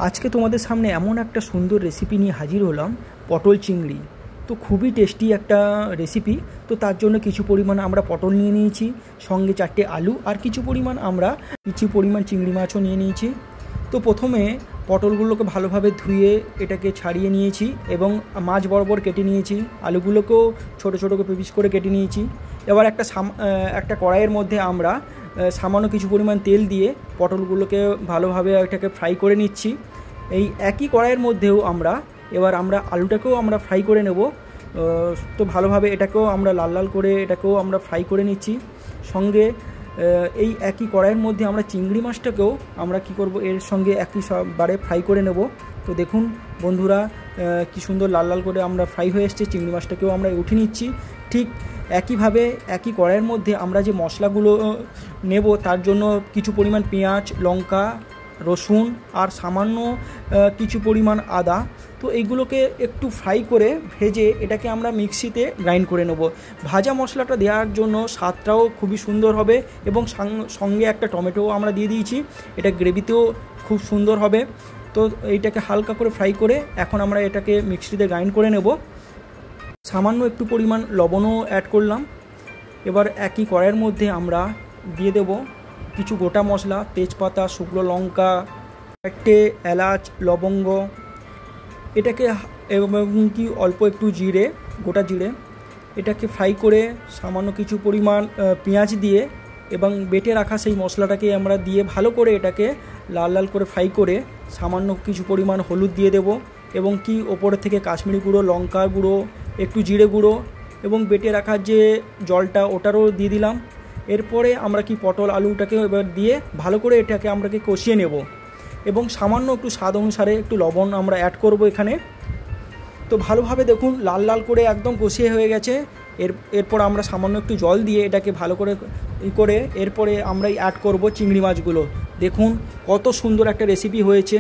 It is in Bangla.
আজকে তোমাদের সামনে এমন একটা সুন্দর রেসিপি নিয়ে হাজির হলাম, পটল চিংড়ি। তো খুবই টেস্টি একটা রেসিপি। তো তার জন্য কিছু পরিমাণ আমরা পটল নিয়ে নিয়েছি, সঙ্গে 4টে আলু, আর কিছু পরিমাণ চিংড়ি মাছও নিয়ে নিয়েছি। তো প্রথমে পটলগুলোকে ভালোভাবে ধুয়ে এটাকে ছাড়িয়ে নিয়েছি এবং মাছ বরাবর কেটে নিয়েছি। আলুগুলোকেও ছোটো ছোটো পিস করে কেটে নিয়েছি। এবার একটা কড়াইয়ের মধ্যে আমরা সামান্য কিছু পরিমাণ তেল দিয়ে পটলগুলোকে ভালোভাবে এটাকে ফ্রাই করে নিচ্ছি। এই একই কড়াইয়ের মধ্যেও আমরা আলুটাকেও আমরা ফ্রাই করে নেব। তো ভালোভাবে এটাকেও আমরা লাল লাল করে এটাকেও আমরা ফ্রাই করে নিচ্ছি। সঙ্গে এই একই কড়াইয়ের মধ্যে আমরা চিংড়ি মাছটাকেও আমরা কি করব, এর সঙ্গে একই বারে ফ্রাই করে নেব। তো দেখুন বন্ধুরা, কি সুন্দর লাল লাল করে আমরা ফ্রাই হয়ে এসছে। চিংড়ি মাছটাকেও আমরা উঠে নিচ্ছি। ঠিক একইভাবে একই কড়াইয়ের মধ্যে আমরা যে মশলাগুলো নেব, তার জন্য কিছু পরিমাণ পেঁয়াজ, লঙ্কা, রসুন আর সামান্য কিছু পরিমাণ আদা, তো এইগুলোকে একটু ফ্রাই করে ভেজে এটাকে আমরা মিক্সিতে গ্রাইন্ড করে নেব। ভাজা মশলাটা দেওয়ার জন্য স্বাদটাও খুবই সুন্দর হবে এবং সঙ্গে একটা টমেটোও আমরা দিয়ে দিয়েছি, এটা গ্রেভিতেও খুব সুন্দর হবে। তো এইটাকে হালকা করে ফ্রাই করে এখন আমরা এটাকে মিক্সিতে গ্রাইন্ড করে নেব। সামান্য একটু পরিমাণ লবণও অ্যাড করলাম। এবার একই কড়াইয়ের মধ্যে আমরা দিয়ে দেব কিছু গোটা মশলা, তেজপাতা, শুকনো লঙ্কা, 4টে এলাচ, লবঙ্গ, এটাকে এবং কি অল্প একটু জিরে, গোটা জিরে, এটাকে ফ্রাই করে সামান্য কিছু পরিমাণ পেঁয়াজ দিয়ে এবং বেটে রাখা সেই মশলাটাকে আমরা দিয়ে ভালো করে এটাকে লাল লাল করে ফ্রাই করে সামান্য কিছু পরিমাণ হলুদ দিয়ে দেব এবং কি ওপরে থেকে কাশ্মীরি গুঁড়ো, লঙ্কা গুঁড়ো, একটু জিরে গুঁড়ো এবং বেটে রাখার যে জলটা ওটারও দিয়ে দিলাম। এরপরে আমরা কি পটল আলুটাকে এবার দিয়ে ভালো করে এটাকে আমরা কষিয়ে নেব এবং সামান্য একটু স্বাদ অনুসারে একটু লবণ আমরা অ্যাড করব এখানে। তো ভালোভাবে দেখুন লাল লাল করে একদম কষিয়ে হয়ে গেছে। এরপর আমরা সামান্য একটু জল দিয়ে এটাকে ভালো করে এরপরে আমরাই অ্যাড করব চিংড়ি মাছগুলো। দেখুন কত সুন্দর একটা রেসিপি হয়েছে।